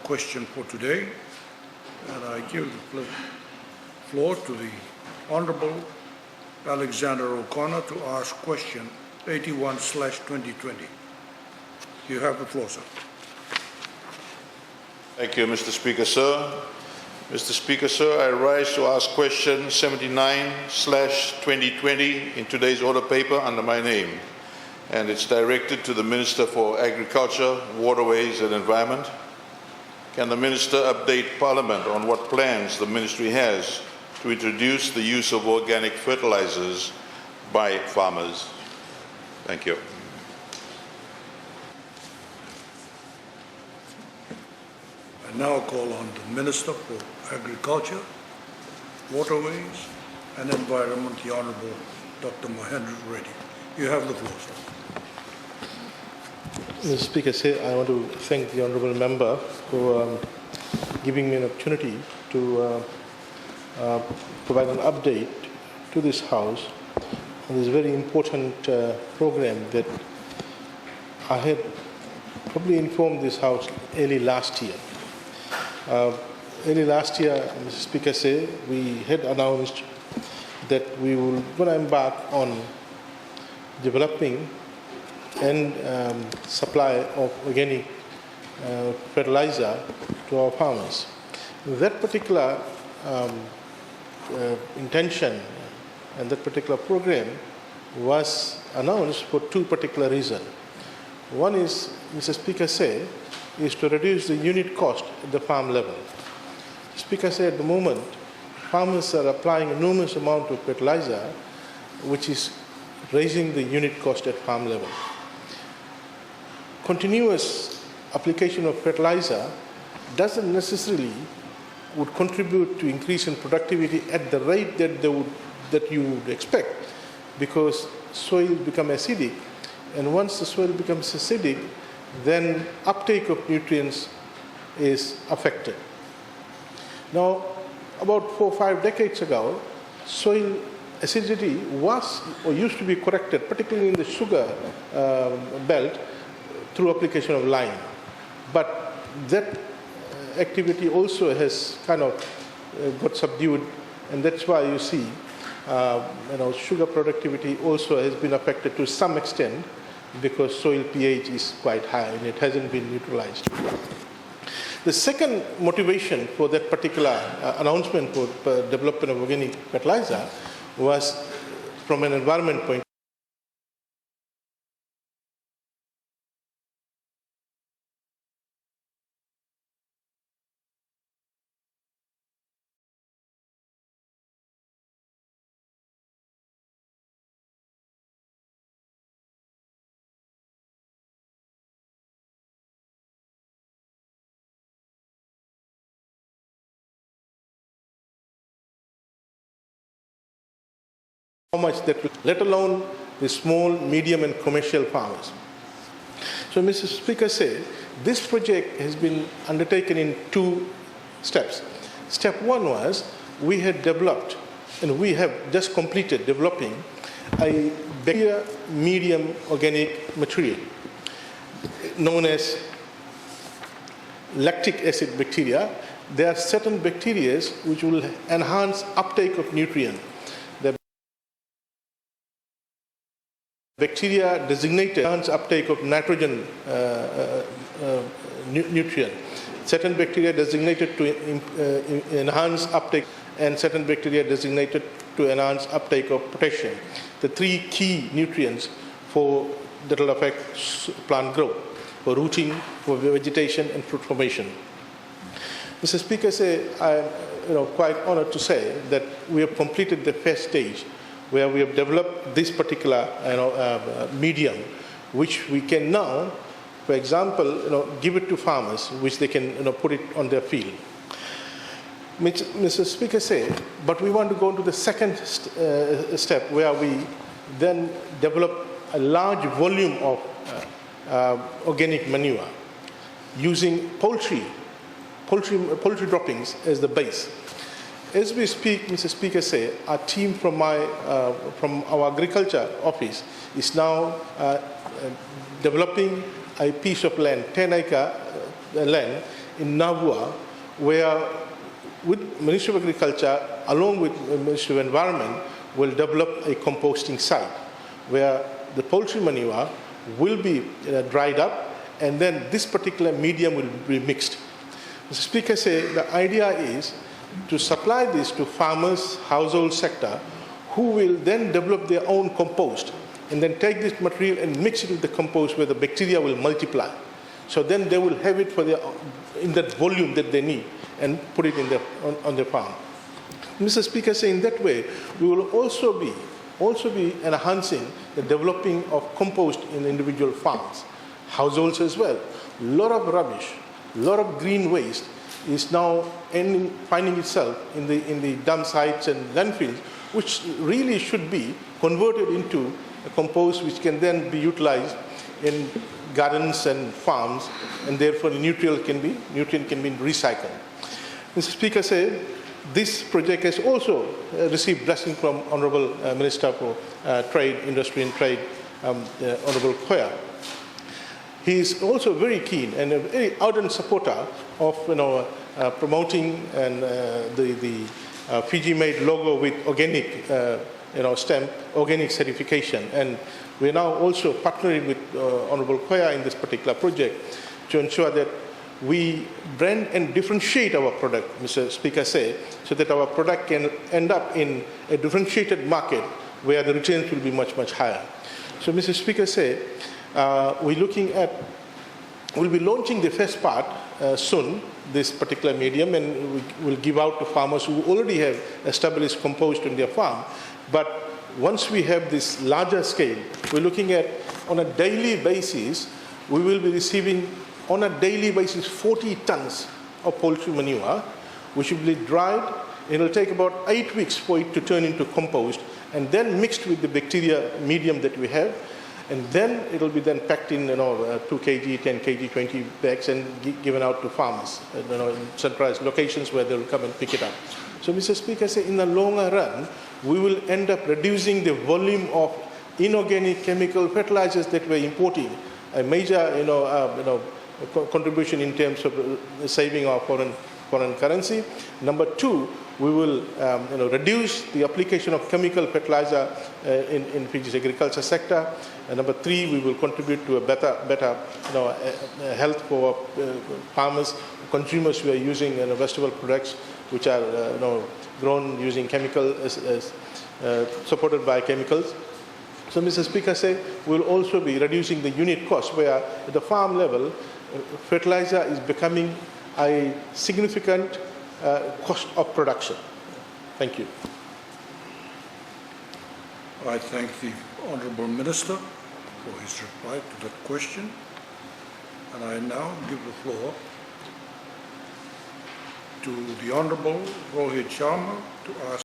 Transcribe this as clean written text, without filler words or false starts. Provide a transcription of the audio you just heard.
question for today, and I give the floor to the Honourable Alexander O'Connor to ask question 81/2020. You have the floor, sir. Thank you, Mr. Speaker, sir. Mr. Speaker, sir, I rise to ask question 79/2020 in today's order paper under my name, and it's directed to the Minister for Agriculture, Waterways and Environment. Can the Minister update Parliament on what plans the Ministry has to introduce the use of organic fertilizers by farmers? Thank you. I now call on the Minister for Agriculture, Waterways and Environment, the Honourable Dr. Mahendra Reddy. You have the floor, sir. Mr. Speaker, I want to thank the Honourable Member for giving me an opportunity to provide an update to this House on this very important program that I had probably informed this House early last year. Early last year, Mr. Speaker, we had announced that we were going to embark on developing and supply of organic fertilizer to our farmers. That particular intention and that particular program was announced for two particular reasons. One is, Mr. Speaker, is to reduce the unit cost at the farm level. Speaker, at the moment, farmers are applying enormous amount of fertilizer, which is raising the unit cost at farm level. Continuous application of fertilizer doesn't necessarily would contribute to increase in productivity at the rate that you would expect, because soil becomes acidic, and once the soil becomes acidic, then uptake of nutrients is affected. Now, about 4 or 5 decades ago, soil acidity was or used to be corrected, particularly in the sugar belt, through application of lime. But that activity also has kind of got subdued, and that's why you see sugar productivity also has been affected to some extent, because soil pH is quite high and it hasn't been neutralized. The second motivation for that particular announcement for development of organic fertilizer was from an environment point. How much that will, let alone the small, medium and commercial farmers. So, Mr. Speaker, this project has been undertaken in 2 steps. Step 1 was we had developed, and we have just completed developing a bacteria medium organic material known as lactic acid bacteria. There are certain bacteria which will enhance uptake of nutrient. Bacteria designated enhance uptake of nitrogen nutrient. Certain bacteria designated to enhance uptake, and certain bacteria designated to enhance uptake of potassium. The 3 key nutrients that will affect plant growth, for rooting, for vegetation, and fruit formation. Mr. Speaker, I'm quite honored to say that we have completed the first stage, where we have developed this particular medium, which we can now, for example, give it to farmers, which they can put it on their field. Mr. Speaker, but we want to go to the second step, where we then develop a large volume of organic manure using poultry droppings as the base. As we speak, Mr. Speaker, our team from our agriculture office is now developing a piece of land, 10-acre land, in Navua, where with Ministry of Agriculture, along with Ministry of Environment, will develop a composting site where the poultry manure will be dried up, and then this particular medium will be mixed. Mr. Speaker, the idea is to supply this to farmers, household sector, who will then develop their own compost and then take this material and mix it with the compost where the bacteria will multiply. So then they will have it for in that volume that they need and put it in on their farm. Mr. Speaker, in that way, we will also be enhancing the developing of compost in individual farms, households as well. A lot of rubbish, a lot of green waste is now finding itself in the dump sites and landfills, which really should be converted into a compost which can then be utilized in gardens and farms, and therefore the nutrient can be recycled. Mr. Speaker, this project has also received blessing from Honourable Minister for Trade, Industry and Trade, Honourable Koya. He is also very keen and a very ardent supporter of promoting and the Fiji-made logo with organic stamp, organic certification, and we are now also partnering with Honourable Koya in this particular project to ensure that we brand and differentiate our product, Mr. Speaker, so that our product can end up in a differentiated market where the returns will be much, much higher. So, Mr. Speaker, we'll be launching the first part soon, this particular medium, and we will give out to farmers who already have established compost on their farm. But once we have this larger scale, we're looking at, on a daily basis, we will be receiving on a daily basis 40 tons of poultry manure, which will be dried. It will take about 8 weeks for it to turn into compost, and then mixed with the bacteria medium that we have, and then it will be then packed in 2 kg, 10 kg, 20 bags and given out to farmers in centralized locations where they will come and pick it up. So, Mr. Speaker, in the longer run, we will end up reducing the volume of inorganic chemical fertilizers that we're importing, a major contribution in terms of saving our foreign currency. Number two, we will reduce the application of chemical fertilizer in Fiji's agriculture sector. And number three, we will contribute to a better health for farmers, consumers who are using vegetable products which are grown using chemicals, supported by chemicals. So, Mr. Speaker, we will also be reducing the unit cost, where at the farm level, fertilizer is becoming a significant cost of production. Thank you. I thank the Honourable Minister for his reply to that question, and I now give the floor to the Honourable Rohit Sharma to ask